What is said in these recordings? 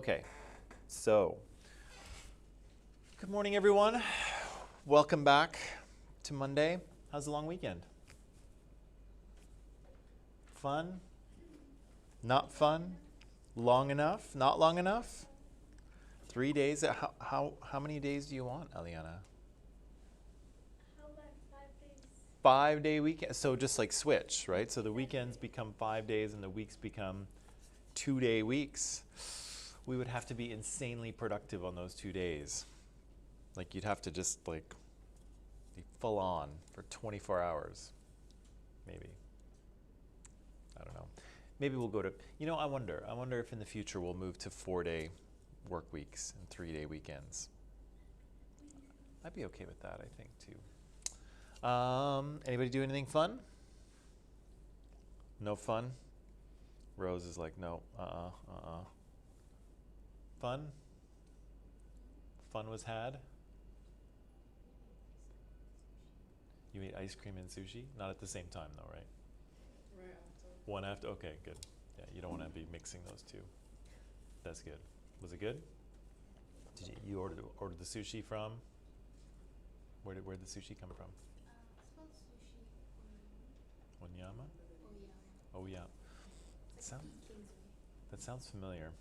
Okay, so good morning, everyone. Welcome back to Monday. How's the long weekend? Fun? Not fun? Long enough? Not long enough? 3 days? How many days do you want, Eliana? How about 5 days? 5 day weekend. So just like switch, right? So the weekends become 5 days and the weeks become 2 day weeks. We would have to be insanely productive on those 2 days. Like you'd have to just like be full on for 24 hours, maybe. I don't know. Maybe we'll go to, I wonder if in the future we'll move to 4 day work weeks and 3 day weekends. I'd be okay with that, I think, too. Anybody do anything fun? No fun? Rose is like, no, Fun? Fun was had? You ate ice cream and sushi? Not at the same time, though, right? Right after. One after? Okay, good. Yeah, you don't want to be mixing those two. That's good. Was it good? Did you ordered the sushi from? Where'd the sushi come from? It's called sushi. Onyama? Oh yeah. Oh yeah. It's like Kingsway. That sounds familiar.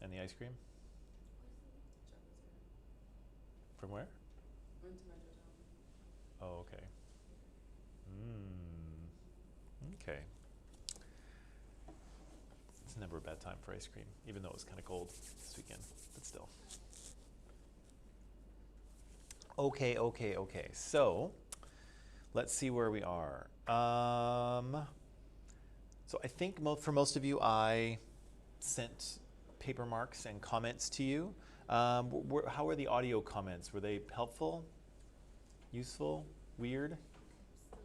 And the ice cream? From where? Oh, okay. Okay. It's never a bad time for ice cream, even though it was kind of cold this weekend, but still. Okay. So, let's see where we are. So I think for most of you, I sent paper marks and comments to you. How were the audio comments? Were they helpful? Useful? Weird? Still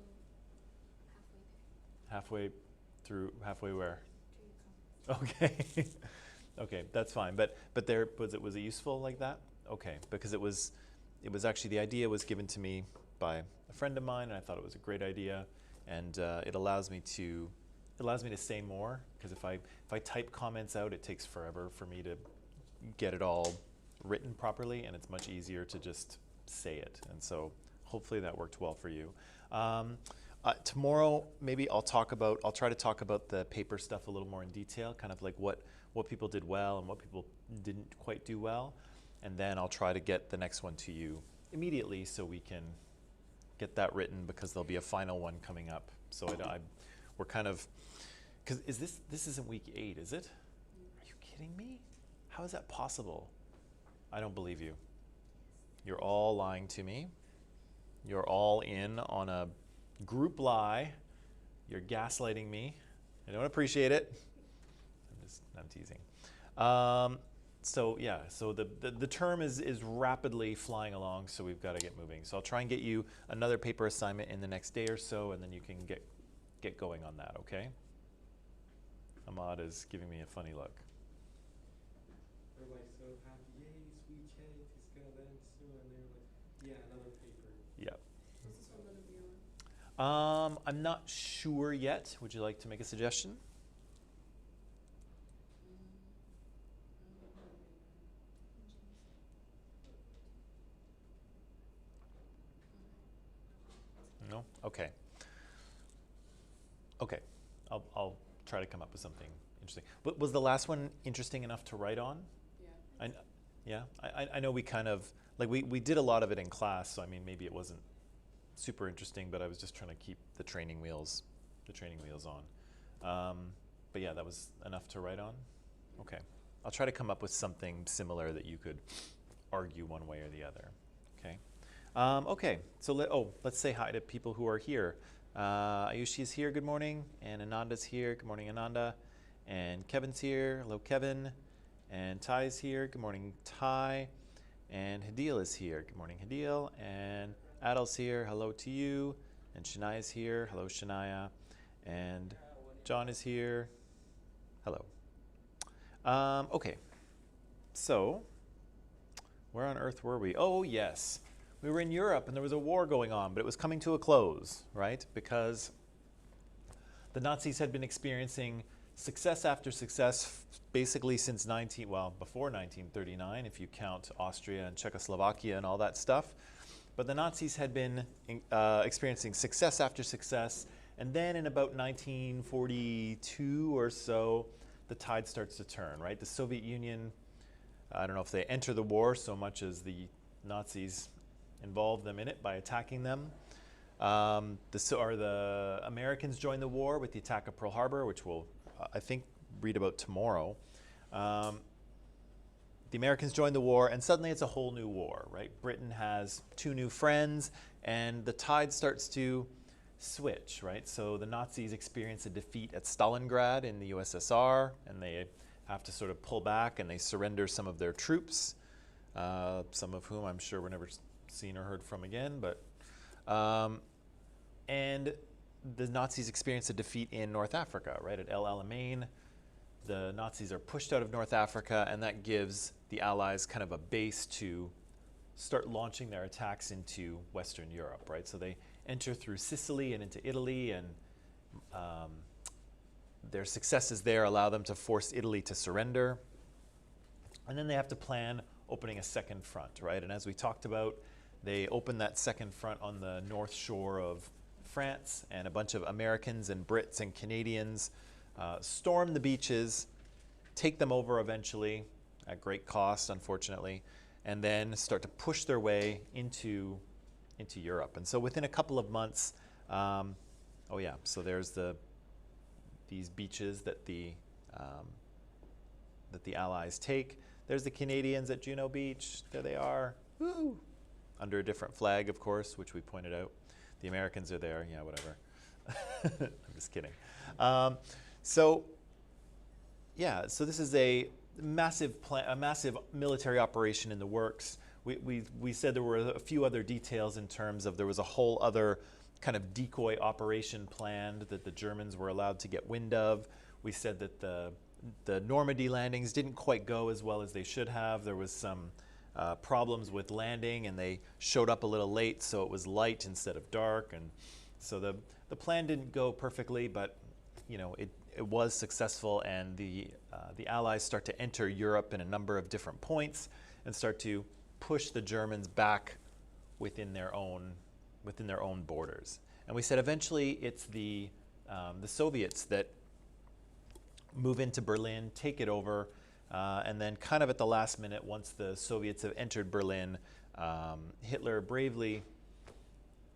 halfway there. Halfway through, halfway where? To your comments. Okay. Okay, that's fine. But there was it useful like that? Okay, because it was actually, the idea was given to me by a friend of mine, and I thought it was a great idea, and it allows me to say more, because if I type comments out, it takes forever for me to get it all written properly, and it's much easier to just say it. And so hopefully that worked well for you. Tomorrow, maybe I'll try to talk about the paper stuff a little more in detail, kind of like what people did well and what people didn't quite do well. And then I'll try to get the next one to you immediately so we can get that written, because there'll be a final one coming up. So we're kind of, because this isn't week 8, is it? Are you kidding me? How is that possible? I don't believe you. You're all lying to me. You're all in on a group lie. You're gaslighting me. I don't appreciate it. I'm teasing. So the term is rapidly flying along, so we've got to get moving. So I'll try and get you another paper assignment in the next day or so, and then you can get going on that, okay? Ahmad is giving me a funny look. We're like so happy, yay, sweet cake, it's gonna end soon, and they're like, yeah, another paper. Yeah. What's this one gonna be on? I'm not sure yet. Would you like to make a suggestion? No? Okay. Okay. I'll try to come up with something interesting. But was the last one interesting enough to write on? Yeah. I know we kind of, like we did a lot of it in class, so I mean maybe it wasn't super interesting, but I was just trying to keep the training wheels on. But yeah, that was enough to write on? Okay. I'll try to come up with something similar that you could argue one way or the other. Okay. Okay, so let's say hi to people who are here. Ayushi's here, good morning. And Ananda's here, good morning, Ananda. And Kevin's here, hello, Kevin. And Ty's here, good morning, Ty. And Hadil is here, good morning, Hadil. And Adil's here, hello to you. And Shania's here, hello, Shania. And John is here, hello. Okay, so where on earth were we? Oh, yes. We were in Europe and there was a war going on, but it was coming to a close, right? Because the Nazis had been experiencing success after success, basically since before 1939, if you count Austria and Czechoslovakia and all that stuff. But the Nazis had been experiencing success after success, and then in about 1942 or so, the tide starts to turn, right? The Soviet Union, I don't know if they enter the war so much as the Nazis involved them in it by attacking them. The Americans joined the war with the attack of Pearl Harbor, which we'll, I think, read about tomorrow. The Americans joined the war, and suddenly it's a whole new war, right? Britain has two new friends, and the tide starts to switch, right? So the Nazis experience a defeat at Stalingrad in the USSR, and they have to sort of pull back, and they surrender some of their troops, some of whom I'm sure were never seen or heard from again. But and the Nazis experience a defeat in North Africa, right, at El Alamein. The Nazis are pushed out of North Africa, and that gives the Allies kind of a base to start launching their attacks into Western Europe, right? So they enter through Sicily and into Italy, and their successes there allow them to force Italy to surrender. And then they have to plan opening a second front, right? And as we talked about, they open that second front on the north shore of France, and a bunch of Americans and Brits and Canadians storm the beaches, take them over eventually, at great cost, unfortunately, and then start to push their way into Europe. And so within a couple of months, so there's these beaches that the Allies take. There's the Canadians at Juno Beach. There they are, woo, under a different flag, of course, which we pointed out. The Americans are there, yeah, whatever. I'm just kidding. So this is a massive military operation in the works. We said there were a few other details in terms of there was a whole other kind of decoy operation planned that the Germans were allowed to get wind of. We said that the Normandy landings didn't quite go as well as they should have. There was some problems with landing, and they showed up a little late, so it was light instead of dark, and so the plan didn't go perfectly, but it was successful, and the Allies start to enter Europe in a number of different points and start to push the Germans back within their own borders. And we said eventually it's the Soviets that move into Berlin, take it over, and then kind of at the last minute, once the Soviets have entered Berlin, Hitler bravely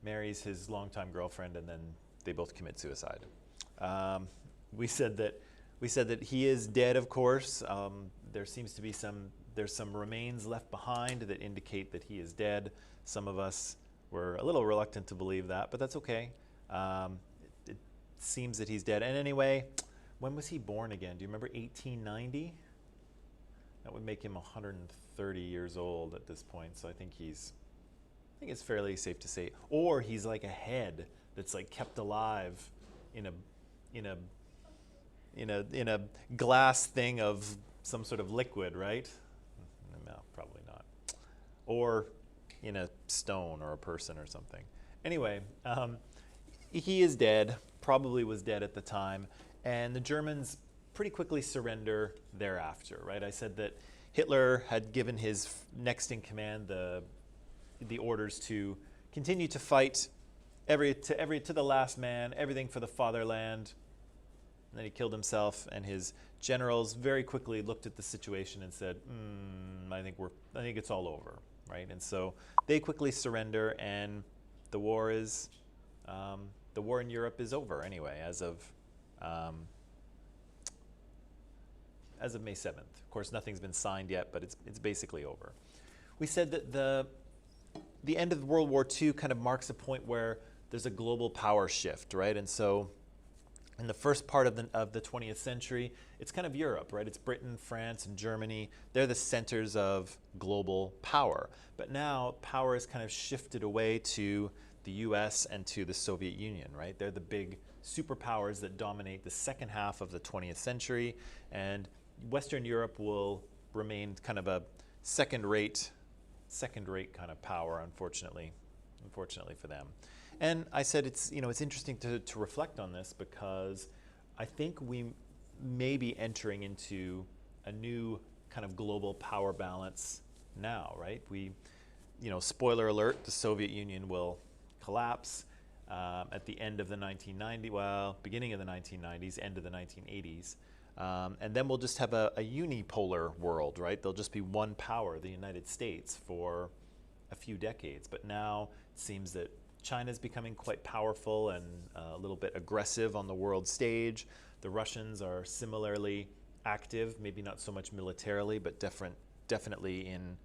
marries his longtime girlfriend, and then they both commit suicide. We said that he is dead, of course. There seems to be some remains left behind that indicate that he is dead. Some of us were a little reluctant to believe that, but that's okay. It seems that he's dead. And anyway, when was he born again? Do you remember 1890? That would make him 130 years old at this point. So I think it's fairly safe to say, or he's like a head that's like kept alive in a glass thing of some sort of liquid, right? No, probably not. Or in a stone or a person or something. Anyway, he is dead, probably was dead at the time, and the Germans pretty quickly surrender thereafter, right? I said that Hitler had given his next in command the orders to continue to fight to the last man, everything for the fatherland. And then he killed himself, and his generals very quickly looked at the situation and said, I think it's all over, right? And so they quickly surrender, and the war in Europe is over anyway, as of May 7th. Of course, nothing's been signed yet, but it's basically over. We said that the end of World War II kind of marks a point where there's a global power shift, right? And so in the first part of the 20th century, it's kind of Europe, right? It's Britain, France, and Germany. They're the centers of global power. But now power has kind of shifted away to the US and to the Soviet Union, right? They're the big superpowers that dominate the second half of the 20th century, and Western Europe will remain kind of a second-rate kind of power, unfortunately for them. And I said it's interesting to reflect on this, because I think maybe entering into a new kind of global power balance now, right? Spoiler alert, the Soviet Union will collapse at the end of the 1990s, well, beginning of the 1990s, end of the 1980s. And then we'll just have a unipolar world, right? There'll just be one power, the United States, for a few decades. But now it seems that China's becoming quite powerful and a little bit aggressive on the world stage. The Russians are similarly active, maybe not so much militarily, but definitely in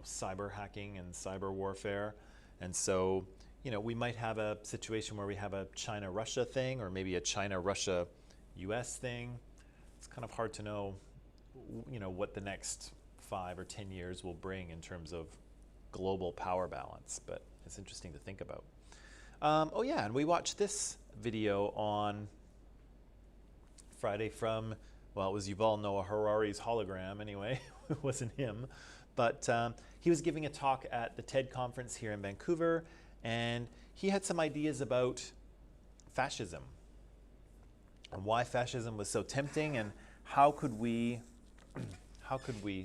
cyber hacking and cyber warfare. And so, we might have a situation where we have a China-Russia thing, or maybe a China-Russia-US thing. It's kind of hard to know, what the next 5 or 10 years will bring in terms of global power balance, but it's interesting to think about. Oh yeah, and we watched this video on Friday from, well, it was Yuval Noah Harari's hologram anyway. It wasn't him, but he was giving a talk at the TED conference here in Vancouver, and he had some ideas about fascism and why fascism was so tempting, and how could we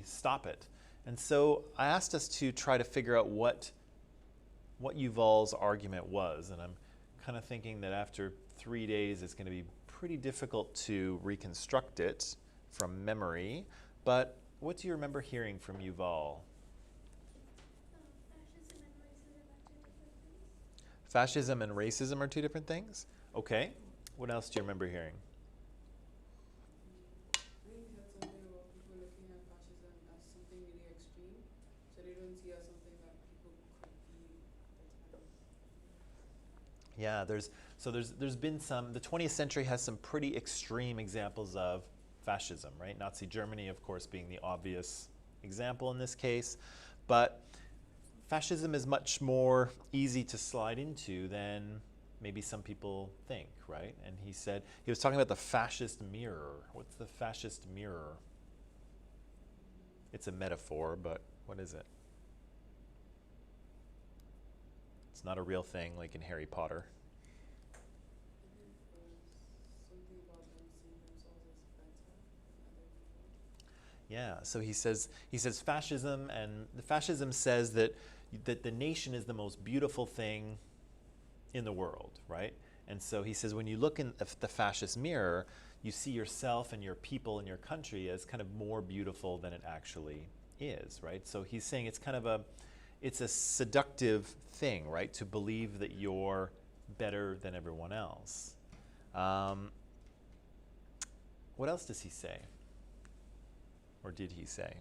stop it. And so I asked us to try to figure out what Yuval's argument was, and I'm kind of thinking that after 3 days it's going to be pretty difficult to reconstruct it from memory. But what do you remember hearing from Yuval? Fascism and racism are two different things? Okay. What else do you remember hearing? I think he said something about people looking at fascism as something really extreme, so they don't see it as something that people could be at the time. Yeah, there's been some, the 20th century has some pretty extreme examples of fascism, right? Nazi Germany, of course, being the obvious example in this case. But fascism is much more easy to slide into than maybe some people think, right? And he was talking about the fascist mirror. What's the fascist mirror? It's a metaphor, but what is it? It's not a real thing like in Harry Potter. I think it was something about them seeing themselves as better than other people. Yeah, so he says fascism, and the fascism says that the nation is the most beautiful thing in the world, right? And so he says when you look in the fascist mirror, you see yourself and your people and your country as kind of more beautiful than it actually is, right? So he's saying it's a seductive thing, right? To believe that you're better than everyone else. What else does he say? Or did he say?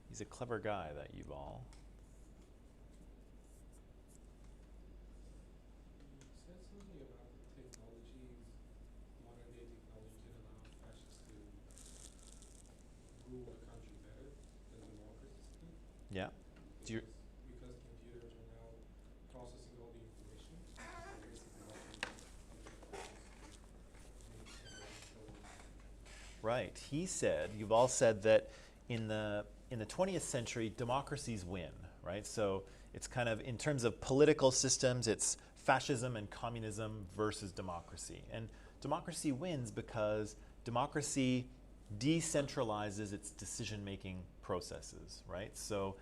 He's a clever guy, that Yuval. You said something about technology, modern day technology can allow fascists to rule a country better than democracies can. Yeah. Do you, Because computers are now processing all the information. So basically right. Yuval said that in the 20th century, democracies win, right? So it's kind of, in terms of political systems, it's fascism and communism versus democracy. And democracy wins because democracy decentralizes its decision-making processes, right? So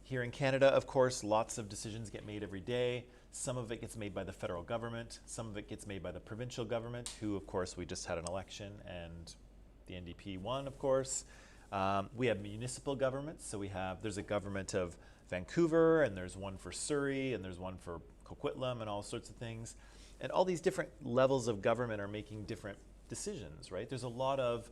here in Canada, of course, lots of decisions get made every day. Some of it gets made by the federal government. Some of it gets made by the provincial government, who, of course, we just had an election, and the NDP won, of course. We have municipal governments, so there's a government of Vancouver, and there's one for Surrey, and there's one for Coquitlam, and all sorts of things. And all these different levels of government are making different decisions, right? There's a lot of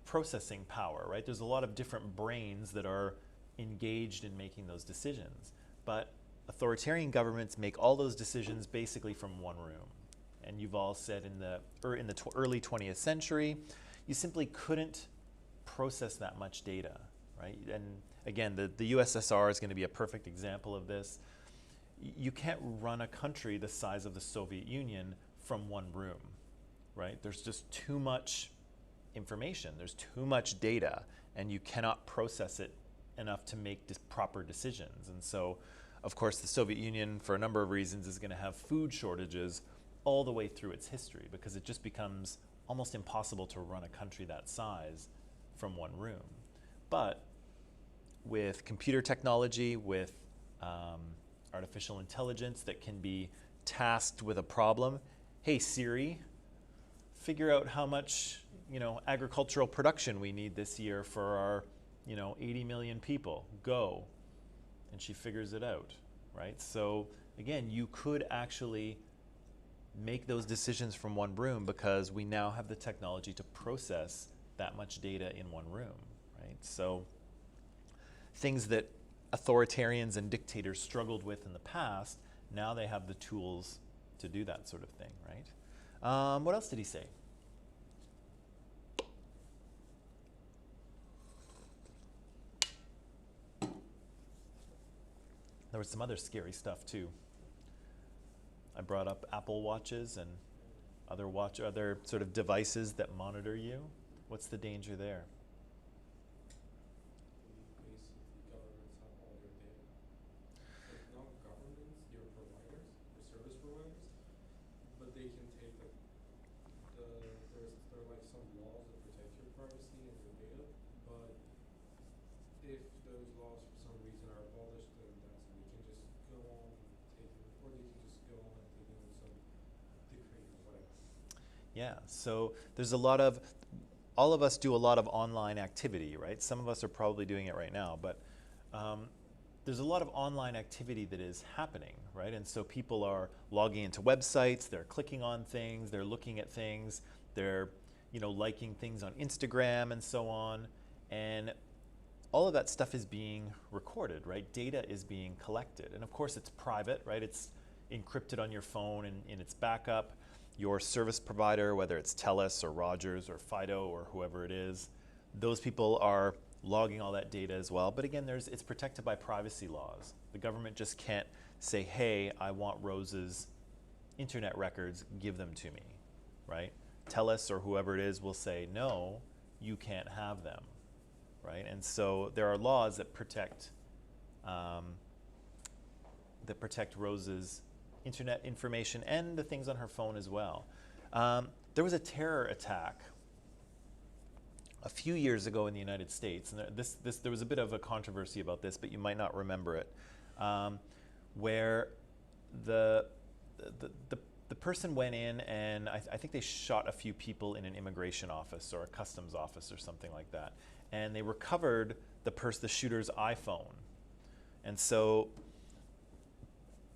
processing power, right? There's a lot of different brains that are engaged in making those decisions. But authoritarian governments make all those decisions basically from one room. And Yuval said in the early 20th century, you simply couldn't process that much data, right? And again, the USSR is going to be a perfect example of this. You can't run a country the size of the Soviet Union from one room, right? There's just too much information, there's too much data, and you cannot process it enough to make proper decisions. And so, of course, the Soviet Union, for a number of reasons, is going to have food shortages all the way through its history, because it just becomes almost impossible to run a country that size from one room. But with computer technology, with artificial intelligence that can be tasked with a problem, hey Siri, figure out how much agricultural production we need this year for our 80 million people. Go, and she figures it out, right? So again, you could actually make those decisions from one room because we now have the technology to process that much data in one room, right? So things that authoritarians and dictators struggled with in the past, now they have the tools to do that sort of thing, right? What else did he say? There was some other scary stuff too. I brought up Apple Watches and other sort of devices that monitor you. What's the danger there? Basically, governments have all your data. Like not governments, your providers, your service providers, but they can take there are like some laws that protect your privacy and your data, but if those laws for some reason are abolished, then that's they can just go on taking, or they can just go on taking some decree or whatever. Yeah, so there's all of us do a lot of online activity, right? Some of us are probably doing it right now, but there's a lot of online activity that is happening, right? And so people are logging into websites, they're clicking on things, they're looking at things, they're liking things on Instagram and so on, and all of that stuff is being recorded, right? Data is being collected, and of course it's private, right? It's encrypted on your phone and in its backup. Your service provider, whether it's TELUS or Rogers or Fido or whoever it is, those people are logging all that data as well. But again, it's protected by privacy laws. The government just can't say, hey, I want Rose's internet records, give them to me, right? TELUS or whoever it is will say, no, you can't have them, right? And so there are laws that protect Rose's internet information and the things on her phone as well. There was a terror attack a few years ago in the United States, and there was a bit of a controversy about this, but you might not remember it, where the person went in and I think they shot a few people in an immigration office or a customs office or something like that, and they recovered the shooter's iPhone, and so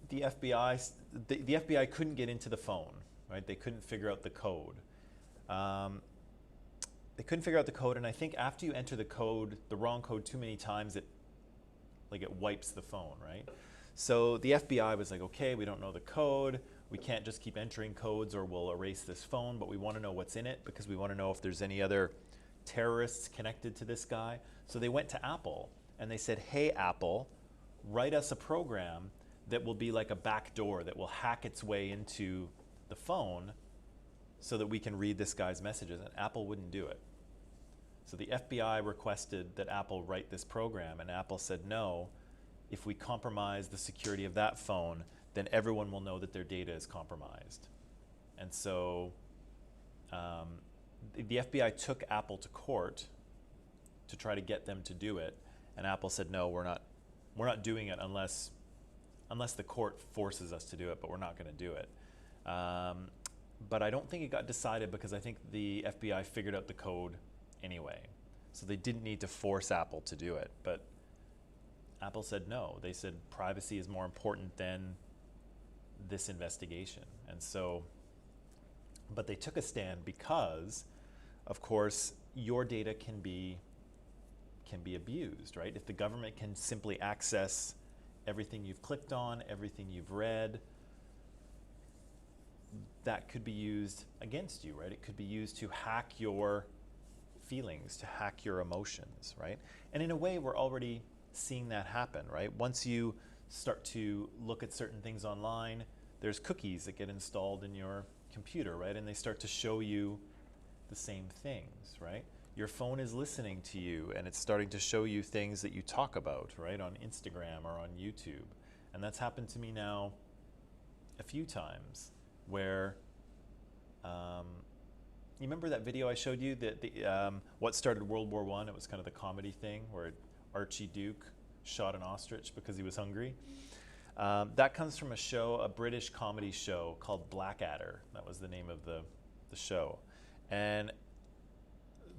the FBI couldn't get into the phone, right? They couldn't figure out the code. And I think after you enter the wrong code too many times, it wipes the phone, right? So the FBI was like, okay, we don't know the code. We can't just keep entering codes or we'll erase this phone, but we want to know what's in it because we want to know if there's any other terrorists connected to this guy. So they went to Apple and they said, hey, Apple, write us a program that will be like a back door that will hack its way into the phone so that we can read this guy's messages. And Apple wouldn't do it. So the FBI requested that Apple write this program, and Apple said, no, if we compromise the security of that phone, then everyone will know that their data is compromised. And so the FBI took Apple to court to try to get them to do it, and Apple said, no, we're not doing it unless the court forces us to do it, but we're not going to do it. But I don't think it got decided because I think the FBI figured out the code anyway. So they didn't need to force Apple to do it. But Apple said no. They said privacy is more important than this investigation. And so, but they took a stand because, of course, your data can be abused, right? If the government can simply access everything you've clicked on, everything you've read, that could be used against you, right? It could be used to hack your feelings, to hack your emotions, right? And in a way, we're already seeing that happen, right? Once you start to look at certain things online, there's cookies that get installed in your computer, right? And they start to show you the same things, right? Your phone is listening to you and it's starting to show you things that you talk about, right? On Instagram or on YouTube. And that's happened to me now a few times. where you remember that video I showed you, that what started World War I? It was kind of the comedy thing where Archie Duke shot an ostrich because he was hungry. That comes from a show, a British comedy show called Blackadder. That was the name of the show. And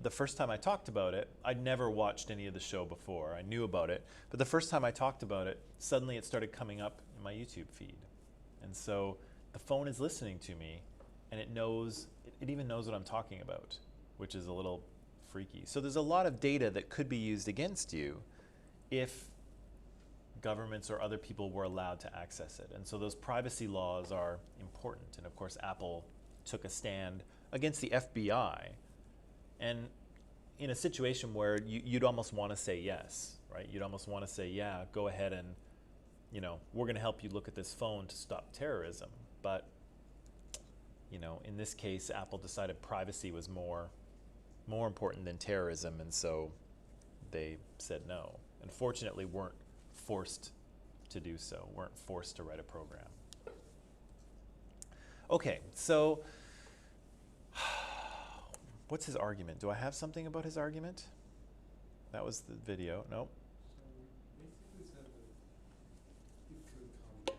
the first time I talked about it, I'd never watched any of the show before. I knew about it. But the first time I talked about it, suddenly it started coming up in my YouTube feed. And so the phone is listening to me, and it knows, it even knows what I'm talking about, which is a little freaky. So there's a lot of data that could be used against you if governments or other people were allowed to access it. And so those privacy laws are important. And of course, Apple took a stand against the FBI. And in a situation where you'd almost want to say yes, right? You'd almost want to say, yeah, go ahead and, you know, we're going to help you look at this phone to stop terrorism. But, you know, in this case, Apple decided privacy was more important than terrorism, and so they said no. And fortunately, weren't forced to do so, weren't forced to write a program. Okay, so what's his argument? Do I have something about his argument? That was the video. Nope. So basically said that it could come back.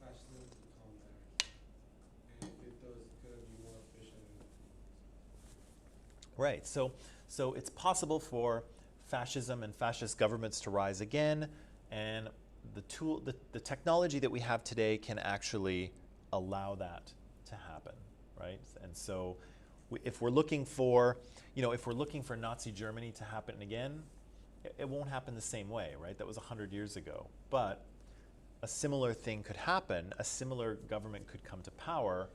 Fascism could come back. And if it does, it's going to be more efficient. Right. So it's possible for fascism and fascist governments to rise again, and the technology that we have today can actually allow that to happen, right? And so if we're looking for, if we're looking for Nazi Germany to happen again, it won't happen the same way, right? That was 100 years ago. But a similar thing could happen. A similar government could come to power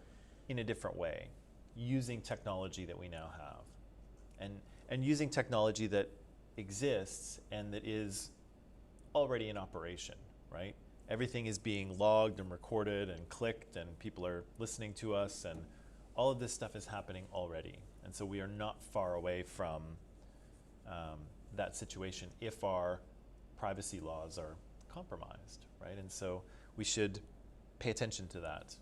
in a different way, using technology that we now have, and using technology that exists and that is already in operation, right? Everything is being logged and recorded and clicked, and people are listening to us, and all of this stuff is happening already. And so we are not far away from that situation if our privacy laws are compromised, right? And so we should pay attention to that,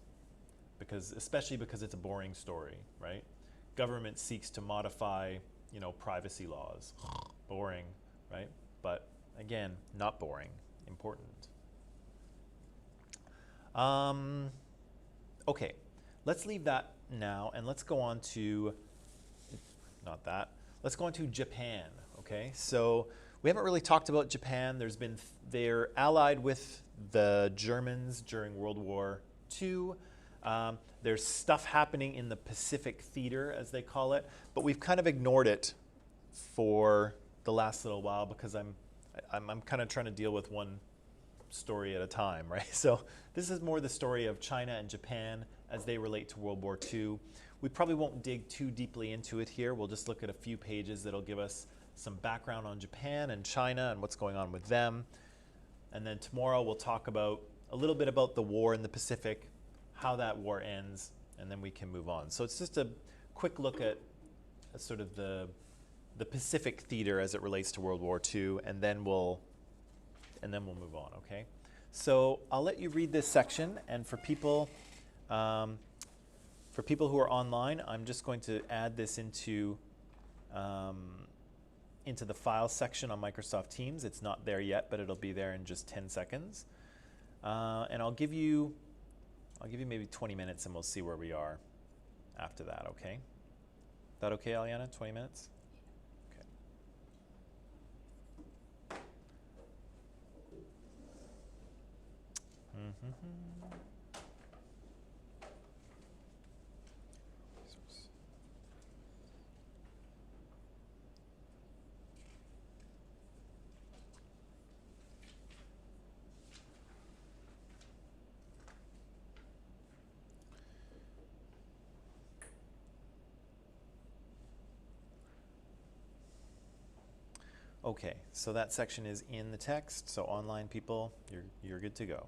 especially because it's a boring story, right? Government seeks to modify, privacy laws. Boring, right? But again, not boring, important. Okay, let's leave that now, and let's go on to, let's go on to Japan, okay? So we haven't really talked about Japan. They're allied with the Germans during World War II. There's stuff happening in the Pacific Theater, as they call it, but we've kind of ignored it for the last little while because I'm kind of trying to deal with one story at a time, right? So this is more the story of China and Japan as they relate to World War II. We probably won't dig too deeply into it here. We'll just look at a few pages that'll give us some background on Japan and China and what's going on with them. And then tomorrow we'll talk about a little bit about the war in the Pacific, how that war ends, and then we can move on. So it's just a quick look at sort of the Pacific theater as it relates to World War II, and then we'll move on, okay? So I'll let you read this section, and for people who are online, I'm just going to add this into the file section on Microsoft Teams. It's not there yet, but it'll be there in just 10 seconds. And I'll give you maybe 20 minutes, and we'll see where we are after that, okay? Is that okay, Aliana? 20 minutes? Mm-hmm. Okay, so that section is in the text, so online people, you're good to go.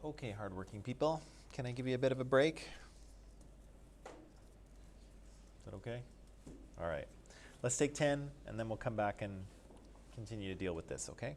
Okay, hardworking people, can I give you a bit of a break? Is that okay? All right. Let's take 10, and then we'll come back and continue to deal with this, okay?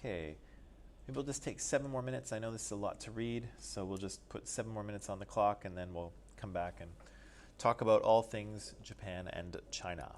Okay, maybe we'll just take 7 more minutes. I know this is a lot to read, so we'll just put 7 more minutes on the clock and then we'll come back and talk about all things Japan and China.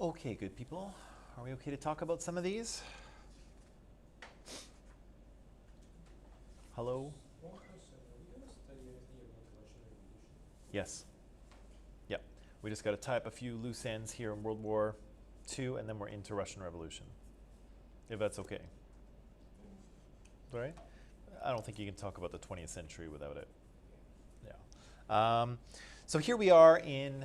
Okay, good people. Are we okay to talk about some of these? Hello? One question, are we going to study anything about the Russian Revolution? Yes. Yep. We just got to tie up a few loose ends here in World War II, and then we're into Russian Revolution. If that's okay. All right? I don't think you can talk about the 20th century without it. Yeah. So here we are in,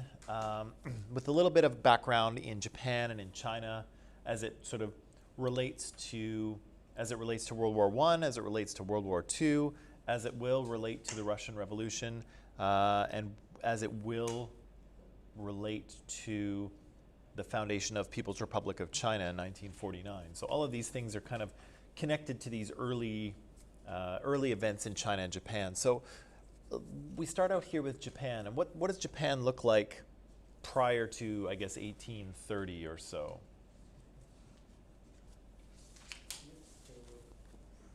with a little bit of background in Japan and in China as it sort of relates to, World War I, as it relates to World War II, as it will relate to the Russian Revolution, and as it will relate to the foundation of People's Republic of China in 1949. So all of these things are kind of connected to these early events in China and Japan. So we start out here with Japan. And what does Japan look like prior to, I guess, 1830 or so? They were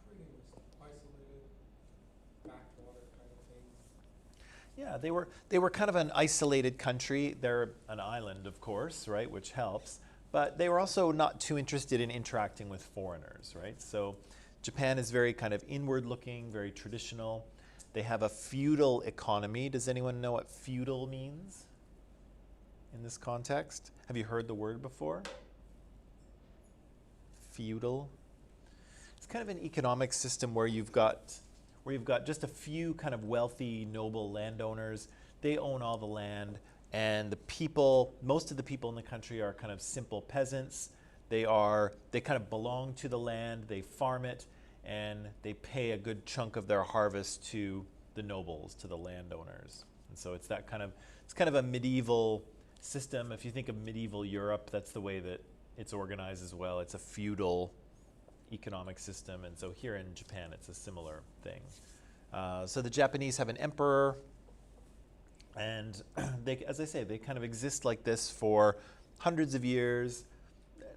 pretty much isolated, backwater kind of thing. Yeah, they were kind of an isolated country. They're an island, of course, right, which helps. But they were also not too interested in interacting with foreigners, right? So Japan is very kind of inward-looking, very traditional. They have a feudal economy. Does anyone know what feudal means in this context? Have you heard the word before? Feudal. It's kind of an economic system where you've got just a few kind of wealthy, noble landowners. They own all the land, and the people, most of the people in the country are kind of simple peasants. They kind of belong to the land, they farm it, and they pay a good chunk of their harvest to the nobles, to the landowners. And so it's kind of a medieval system. If you think of medieval Europe, that's the way that it's organized as well. It's a feudal economic system, and so here in Japan, it's a similar thing. So the Japanese have an emperor, and as I say, they kind of exist like this for hundreds of years,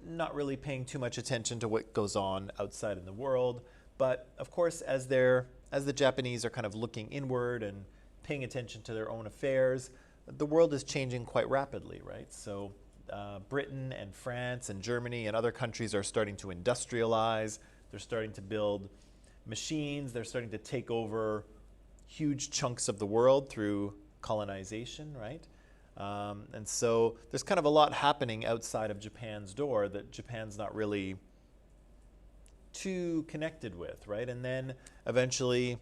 not really paying too much attention to what goes on outside in the world. But of course, as the Japanese are kind of looking inward and paying attention to their own affairs, the world is changing quite rapidly, right? So Britain and France and Germany and other countries are starting to industrialize. They're starting to build machines. They're starting to take over huge chunks of the world through colonization, right? And so there's kind of a lot happening outside of Japan's door that Japan's not really too connected with, right? And then eventually,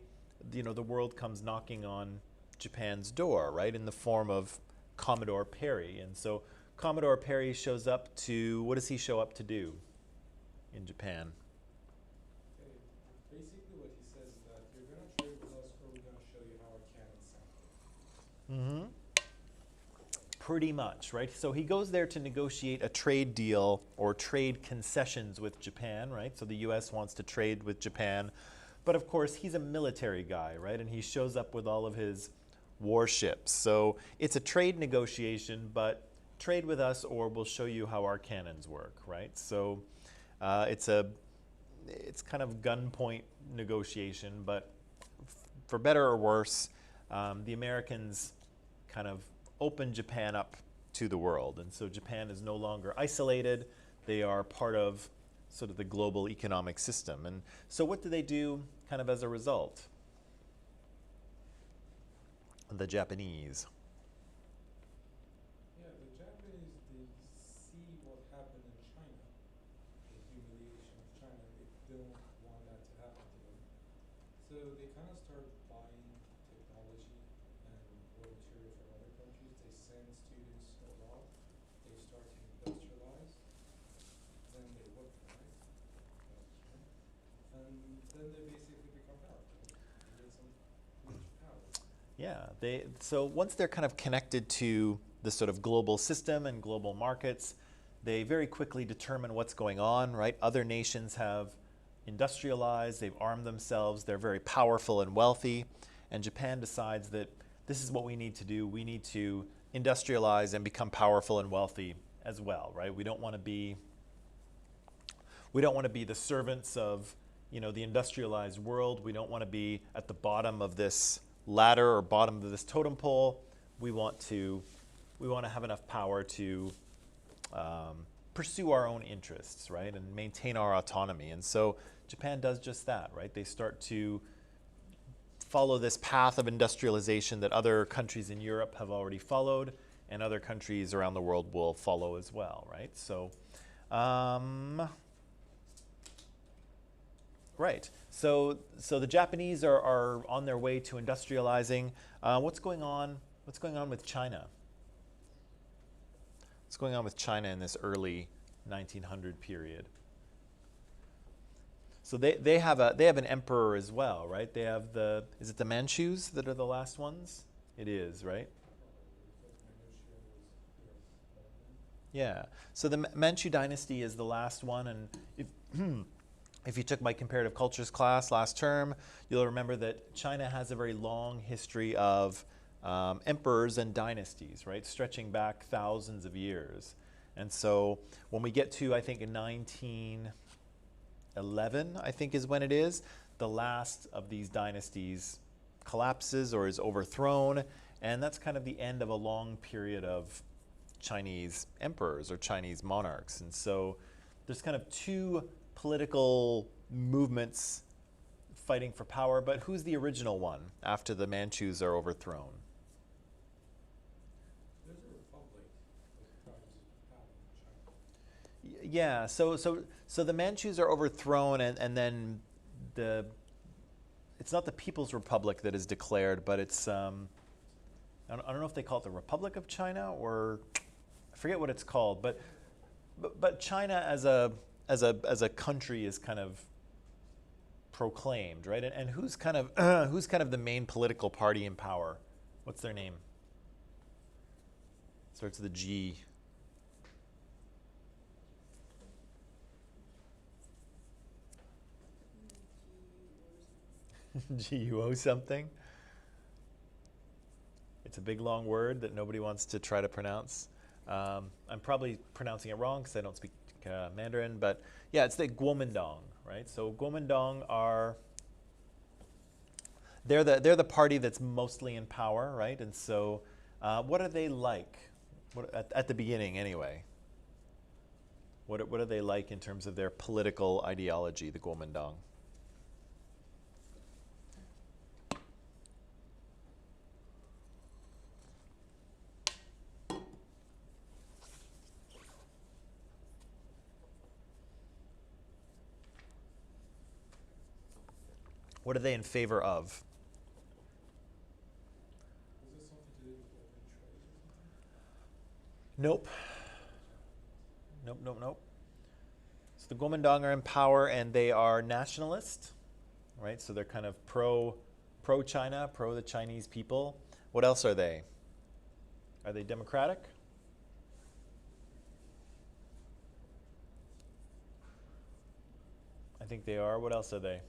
the world comes knocking on Japan's door, right, in the form of Commodore Perry. And so Commodore Perry shows up to, what does he show up to do in Japan? Okay. Basically what he says is that you're going to trade with us or we're going to show you how our cannons sound. Mm-hmm. Pretty much, right? So he goes there to negotiate a trade deal or trade concessions with Japan, right? So the US wants to trade with Japan. But of course, he's a military guy, right? And he shows up with all of his warships. So it's a trade negotiation, but trade with us or we'll show you how our cannons work, right? So it's kind of gunpoint negotiation, but for better or worse, the Americans kind of open Japan up to the world. And so Japan is no longer isolated. They are part of sort of the global economic system. And so what do they do kind of as a result? The Japanese. Yeah, the Japanese, they see what happened in China, the humiliation of China. They don't want that to happen to them. So they kind of start buying technology and raw material from other countries. They send students abroad. They start to industrialize. Then they work, right? And then they basically become powerful. They get some huge power. Yeah, so once they're kind of connected to the sort of global system and global markets, they very quickly determine what's going on, right? Other nations have industrialized, they've armed themselves, they're very powerful and wealthy, and Japan decides that this is what we need to do. We need to industrialize and become powerful and wealthy as well, right? We don't want to be the servants of, the industrialized world. We don't want to be at the bottom of this ladder or bottom of this totem pole. We want to have enough power to pursue our own interests, right, and maintain our autonomy. And so Japan does just that, right? They start to follow this path of industrialization that other countries in Europe have already followed, and other countries around the world will follow as well, right? So, right. So the Japanese are on their way to industrializing. What's going on? What's going on with China? What's going on with China in this early 1900 period? So they have an emperor as well, right? They have is it the Manchus that are the last ones? It is, right? Yeah. So the Manchu dynasty is the last one, and if you took my comparative cultures class last term, you'll remember that China has a very long history of emperors and dynasties, right, stretching back thousands of years. And so when we get to, I think, in 1911, I think is when it is, the last of these dynasties collapses or is overthrown, and that's kind of the end of a long period of Chinese emperors or Chinese monarchs. And so there's kind of two political movements fighting for power, but who's the original one after the Manchus are overthrown? There's a republic that practices power in China. Yeah, so the Manchus are overthrown, and then it's not the People's Republic that is declared, but it's I don't know if they call it the Republic of China, or I forget what it's called, but China as a country is kind of proclaimed, right? And who's kind of the main political party in power? What's their name? Starts with a G. GUO something. It's a big long word that nobody wants to try to pronounce. I'm probably pronouncing it wrong because I don't speak Mandarin, but yeah, it's the Guomendong, right? So Guomendong they're the party that's mostly in power, right? And so what are they like? At the beginning, anyway. What are they like in terms of their political ideology, the Guomendong? What are they in favor of? Is this something to do with open trade or something? Nope. Nope. So the Guomendong are in power, and they are nationalist, right? So they're kind of pro-China, pro the Chinese people. What else are they? Are they democratic? I think they are. What else are they?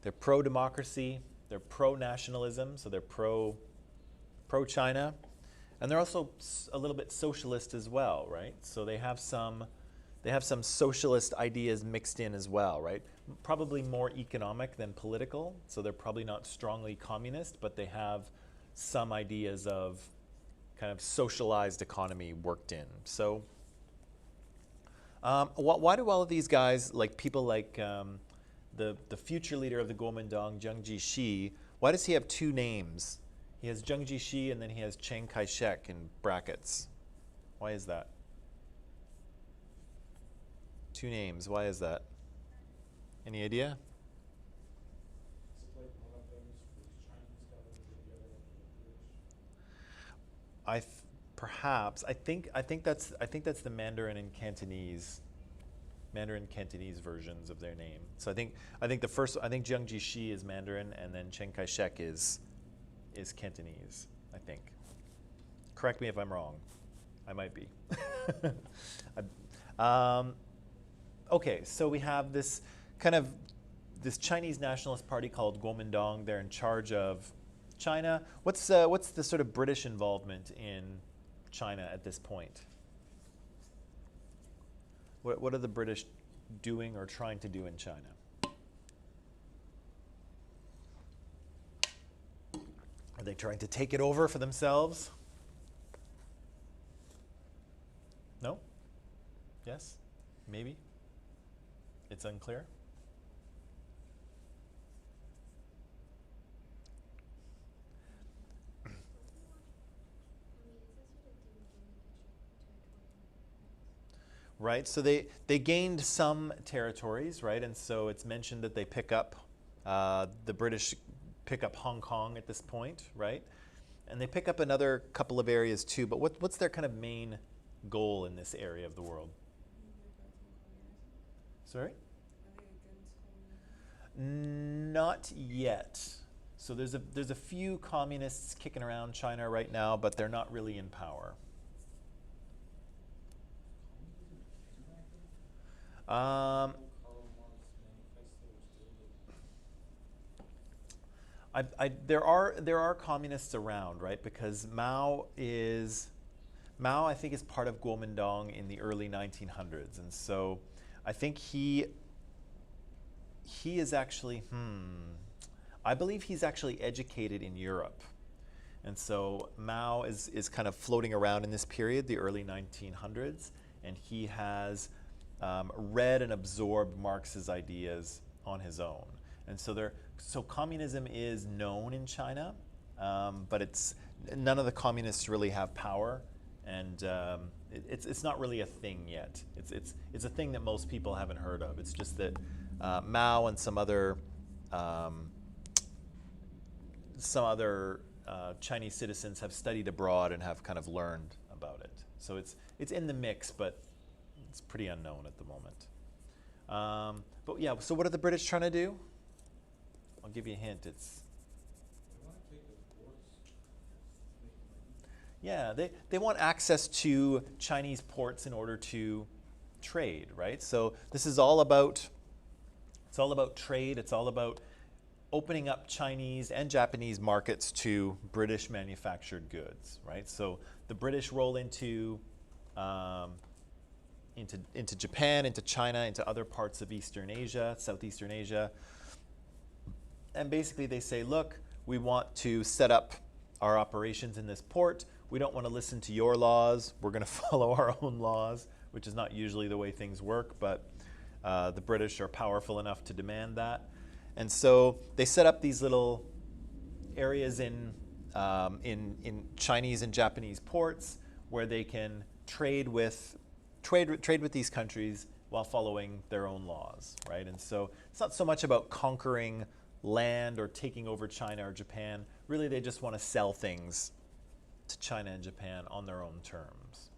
They're pro-democracy, they're pro-nationalism, so they're pro-China, and they're also a little bit socialist as well, right? So they have some socialist ideas mixed in as well, right? Probably more economic than political, so they're probably not strongly communist, but they have some ideas of kind of socialized economy worked in. So why do all of these guys, like people like the future leader of the Guomendong, Jiang Jieshi, why does he have two names? He has Jiang Jieshi and then he has Chiang Kai-shek in brackets. Why is that? Two names, why is that? Any idea? It's like one of them is for the Chinese government and the other one for the British. Perhaps. I think that's the Mandarin and Cantonese versions of their name. So I think Jiang Jieshi is Mandarin, and then Chiang Kai-shek is Cantonese, I think. Correct me if I'm wrong. I might be. Okay, so we have this Chinese nationalist party called Guomendong. They're in charge of China. What's the sort of British involvement in China at this point? What are the British doing or trying to do in China? Are they trying to take it over for themselves? Yes? Maybe? It's unclear? Right, so they gained some territories, right? And so it's mentioned that they pick up, the British pick up Hong Kong at this point, right? And they pick up another couple of areas too, but what's their kind of main goal in this area of the world? Sorry? Are they against communism? Not yet. So there's a few communists kicking around China right now, but they're not really in power. Um, Karl Marx manifesto was there are communists around, right? Because Mao, I think, is part of Guomendong in the early 1900s, and so I think he is actually I believe he's actually educated in Europe, and so Mao is kind of floating around in this period, the early 1900s, and he has read and absorbed Marx's ideas on his own. And so communism is known in China, but none of the communists really have power, and it's not really a thing yet. It's a thing that most people haven't heard of. It's just that Mao and some other Chinese citizens have studied abroad and have kind of learned about it. So it's in the mix, but it's pretty unknown at the moment. But yeah, so what are the British trying to do? I'll give you a hint. they want to take the ports, Yeah, they want access to Chinese ports in order to trade, right? So this is all about, it's all about trade. It's all about opening up Chinese and Japanese markets to British manufactured goods, right? So the British roll into Japan, into China, into other parts of Eastern Asia, Southeastern Asia. And basically they say, look, we want to set up our operations in this port. We don't want to listen to your laws. We're going to follow our own laws, which is not usually the way things work, but the British are powerful enough to demand that. And so they set up these little areas in Chinese and Japanese ports where they can trade with these countries while following their own laws, right? And so it's not so much about conquering land or taking over China or Japan. Really, they just want to sell things to China and Japan on their own terms,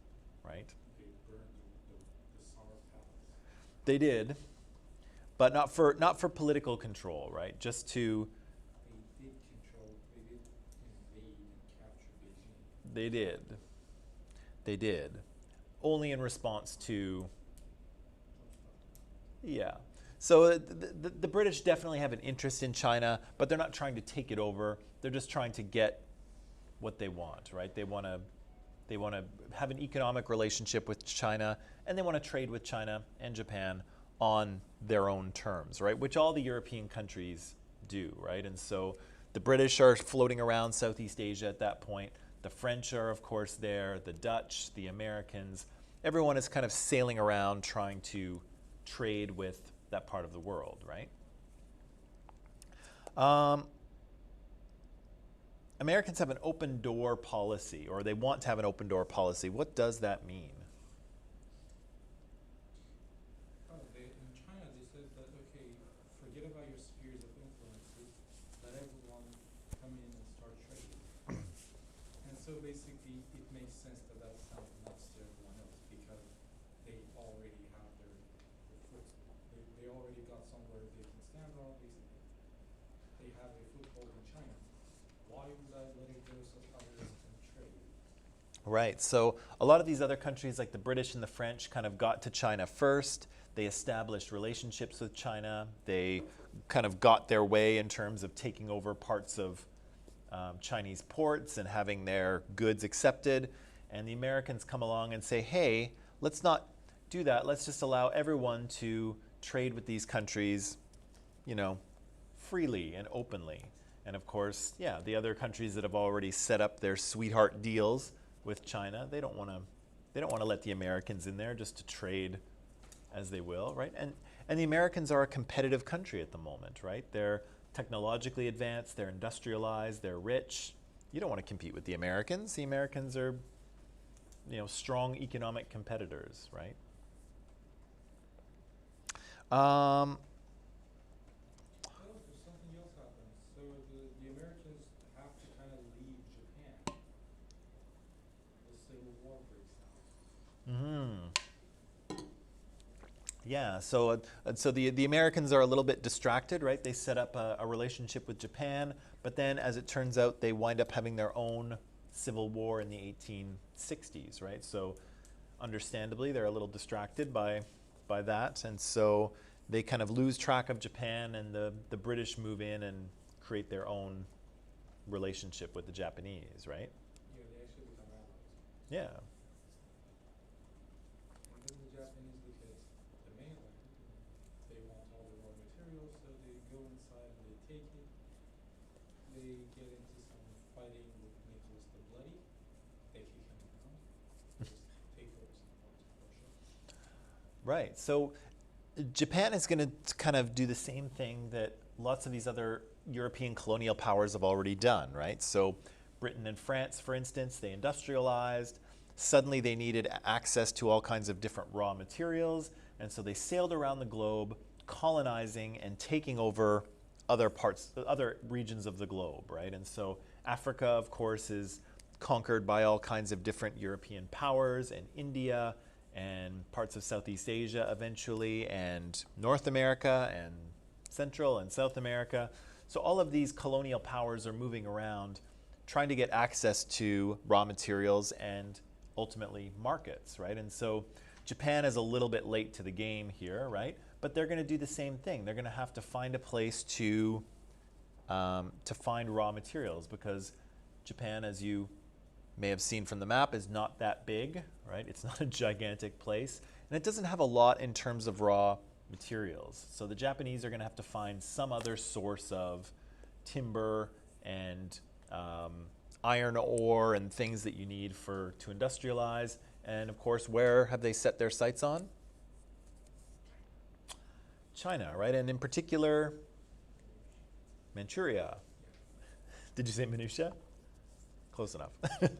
right? they burned the Summer Palace. They did, but not for political control, right? Just to They did invade and capture Beijing. They did, only in response to, yeah. So the British definitely have an interest in China, but they're not trying to take it over. They're just trying to get what they want, right? They want to have an economic relationship with China, and they want to trade with China and Japan on their own terms, right? Which all the European countries do, right? And so the British are floating around Southeast Asia at that point. The French are, of course, there. The Dutch, the Americans. Everyone is kind of sailing around trying to trade with that part of the world, right? Americans have an open door policy, or they want to have an open door policy. What does that mean? In China, they said that, okay, forget about your spheres of influences, let everyone come in and start trading. And so basically, it makes sense that that's not nuts to everyone else because they already have their foot, they already got somewhere they can stand on, basically. They have a foothold in China. Why would I let it go so others can trade? Right. So a lot of these other countries, like the British and the French, kind of got to China first. They established relationships with China. They kind of got their way in terms of taking over parts of Chinese ports and having their goods accepted. And the Americans come along and say, hey, let's not do that. Let's just allow everyone to trade with these countries, freely and openly. And of course, yeah, the other countries that have already set up their sweetheart deals with China, they don't want They don't want to let the Americans in there just to trade as they will, right? And the Americans are a competitive country at the moment, right? They're technologically advanced, they're industrialized, they're rich. You don't want to compete with the Americans. The Americans are, strong economic competitors, right? Oh, there's something else happens. So the Americans have to kind of leave Japan. The Civil War breaks out. Yeah, so the Americans are a little bit distracted, right? They set up a relationship with Japan, but then as it turns out, they wind up having their own civil war in the 1860s, right? So understandably, they're a little distracted by that, and so they kind of lose track of Japan, and the British move in and create their own relationship with the Japanese, right? Yeah, they actually become allies. Yeah. And then the Japanese look at the mainland. They want all the raw materials, so they go inside and they take it. They get into some fighting with Nicholas the Bloody. They kick him down. Just take over some parts of Russia. Right. So Japan is going to kind of do the same thing that lots of these other European colonial powers have already done, right? So Britain and France, for instance, they industrialized. Suddenly they needed access to all kinds of different raw materials, and so they sailed around the globe, colonizing and taking over other regions of the globe, right? And so Africa, of course, is conquered by all kinds of different European powers, and India, and parts of Southeast Asia eventually, and North America, and Central and South America. So all of these colonial powers are moving around, trying to get access to raw materials and ultimately markets, right? And so Japan is a little bit late to the game here, right? But they're going to do the same thing. They're going to have to find a place to find raw materials, because Japan, as you may have seen from the map, is not that big, right? It's not a gigantic place, and it doesn't have a lot in terms of raw materials. So the Japanese are going to have to find some other source of timber and iron ore and things that you need to industrialize. And of course, where have they set their sights on? China, right? And in particular, Manchuria. Did you say minutia? Close enough.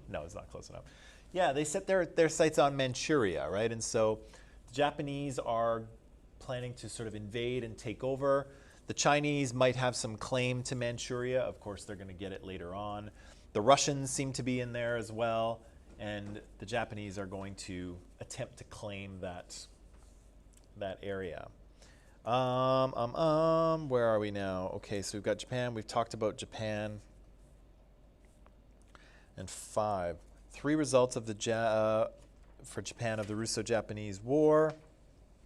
No, it's not close enough. Yeah, they set their sights on Manchuria, right? And so the Japanese are planning to sort of invade and take over. The Chinese might have some claim to Manchuria. Of course, they're going to get it later on. The Russians seem to be in there as well. And the Japanese are going to attempt to claim that area. Where are we now? Okay, so we've got Japan. We've talked about Japan. And 5. 3 results of for Japan of the Russo-Japanese War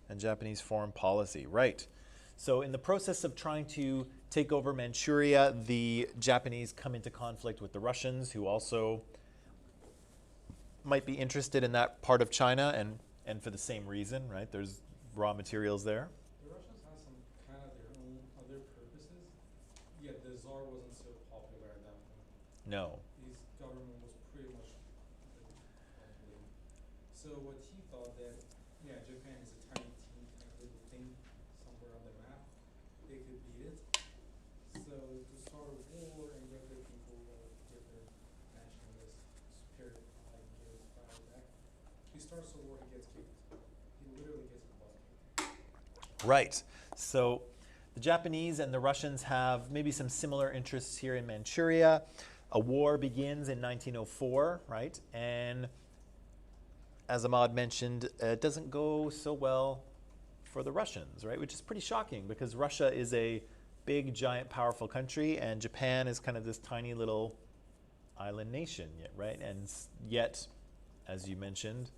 and Japanese foreign policy. Right. So in the process of trying to take over Manchuria, the Japanese come into conflict with the Russians, who also might be interested in that part of China, and for the same reason, right? There's raw materials there. The Russians have some kind of their own other purposes. Yet the Tsar wasn't so popular at that point. No. His government was pretty much so what he thought that, yeah, Japan is a tiny little thing somewhere on the map. They could beat it. So to start a war and get their people, get their nationalist spirit high, get his power back, he starts a war, he gets kicked. He literally gets his butt kicked. Right. So the Japanese and the Russians have maybe some similar interests here in Manchuria. A war begins in 1904, right? And as Ahmad mentioned, it doesn't go so well for the Russians, right? Which is pretty shocking, because Russia is a big, giant, powerful country, and Japan is kind of this tiny little island nation, right? And yet, as you mentioned,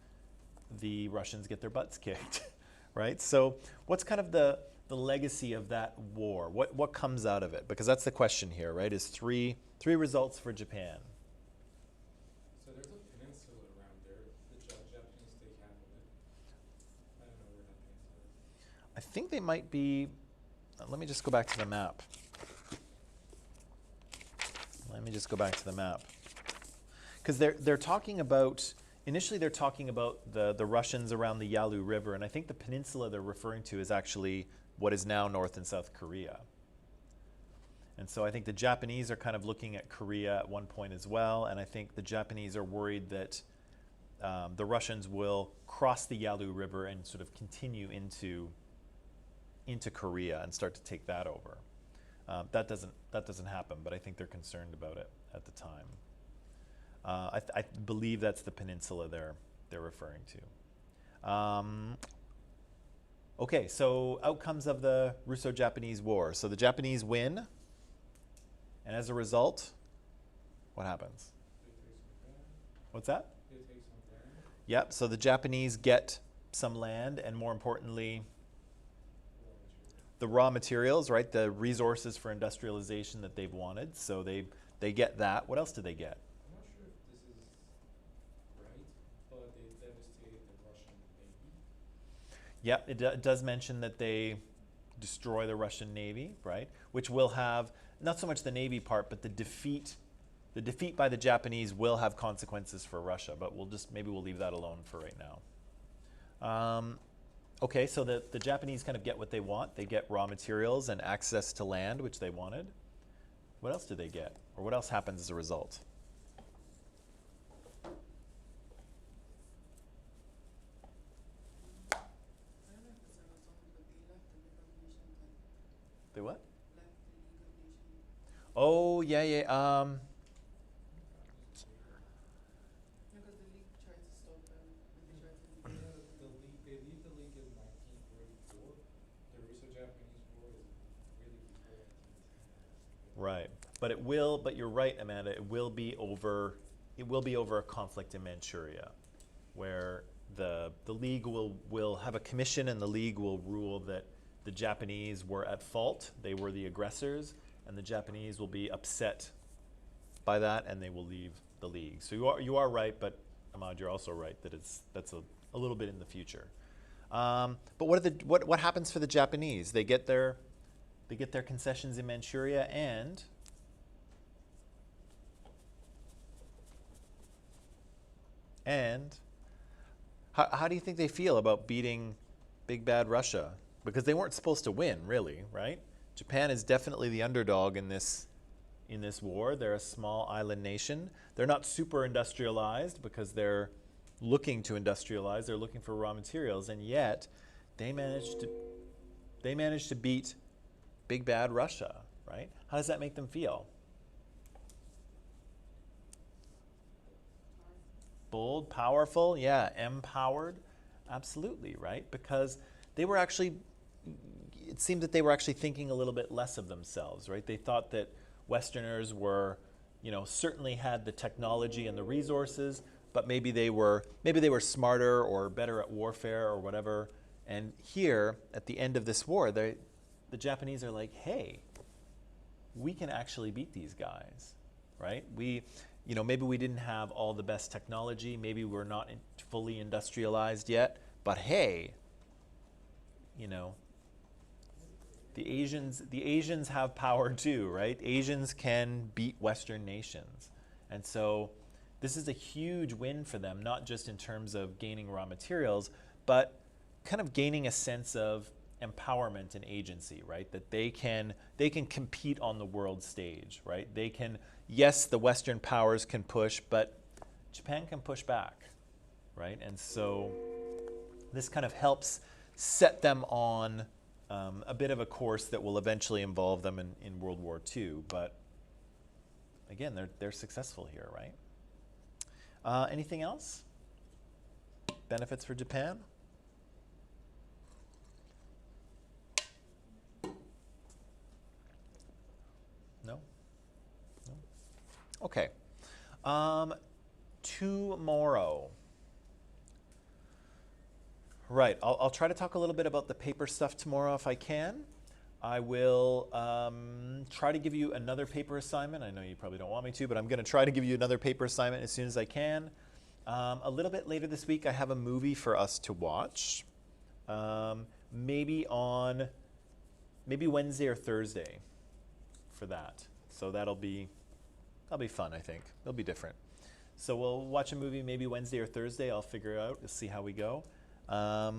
the Russians get their butts kicked, right? So what's kind of the legacy of that war? What comes out of it? Because that's the question here, right? Is three results for Japan. So there's a peninsula around there. The Japanese take half of it. I don't know where that peninsula is. I think they might be, let me just go back to the map. Because they're talking about, initially they're talking about the Russians around the Yalu River, and I think the peninsula they're referring to is actually what is now North and South Korea. And so I think the Japanese are kind of looking at Korea at one point as well, and I think the Japanese are worried that the Russians will cross the Yalu River and sort of continue into Korea and start to take that over. That doesn't happen, but I think they're concerned about it at the time. I believe that's the peninsula they're referring to. Okay, so outcomes of the Russo-Japanese War. So the Japanese win, and as a result, what happens? What's that? They take some land. Yep, so the Japanese get some land, and more importantly, the raw materials, right? The resources for industrialization that they've wanted. So they get that. What else do they get? I'm not sure if this is right, but they devastated the Russian Navy. Yep, it does mention that they destroy the Russian Navy, right? Which will have, not so much the Navy part, but the defeat by the Japanese will have consequences for Russia, but maybe we'll leave that alone for right now. Okay, so the Japanese kind of get what they want. They get raw materials and access to land, which they wanted. What else do they get? Or what else happens as a result? I don't know if it's a result, but they left the League of Nations, like, They what? left the League of Nations. Oh, yeah. Because the League tried to stop them, and they tried to Yeah, defeat them. they leave the league in 1944. The Russo-Japanese War is really before 1910. Right. But you're right, Amanda, it will be over a conflict in Manchuria, where the League will have a commission, and the League will rule that the Japanese were at fault, they were the aggressors, and the Japanese will be upset by that, and they will leave the League. So you are right, but Ahmad, you're also right that that's a little bit in the future. But what happens for the Japanese? They get their concessions in Manchuria, and how do you think they feel about beating big bad Russia? Because they weren't supposed to win, really, right? Japan is definitely the underdog in this war. They're a small island nation. They're not super industrialized because they're looking to industrialize. They're looking for raw materials, and yet they managed to beat big bad Russia, right? How does that make them feel? Bold, powerful, yeah, empowered, absolutely, right? Because it seemed that they were actually thinking a little bit less of themselves, right? They thought that Westerners were, certainly had the technology and the resources, but maybe they were smarter or better at warfare or whatever. And here, at the end of this war, the Japanese are like, hey, we can actually beat these guys, right? Maybe we didn't have all the best technology, maybe we're not fully industrialized yet, but hey, the Asians have power too, right? Asians can beat Western nations. And so this is a huge win for them, not just in terms of gaining raw materials, but kind of gaining a sense of empowerment and agency, right? That they can compete on the world stage, right? Yes, the Western powers can push, but Japan can push back, right? And so this kind of helps set them on a bit of a course that will eventually involve them in World War II. But again, they're successful here, right? Anything else? Benefits for Japan? No? Okay. Tomorrow. Right, I'll try to talk a little bit about the paper stuff tomorrow if I can. I will try to give you another paper assignment. I know you probably don't want me to, but I'm going to try to give you another paper assignment as soon as I can. A little bit later this week, I have a movie for us to watch. Maybe Wednesday or Thursday for that. So that'll be fun, I think. It'll be different. So we'll watch a movie maybe Wednesday or Thursday. I'll figure it out. We'll see how we go. But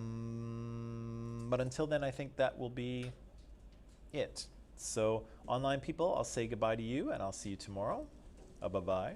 until then, I think that will be it. So online people, I'll say goodbye to you, and I'll see you tomorrow. Bye-bye.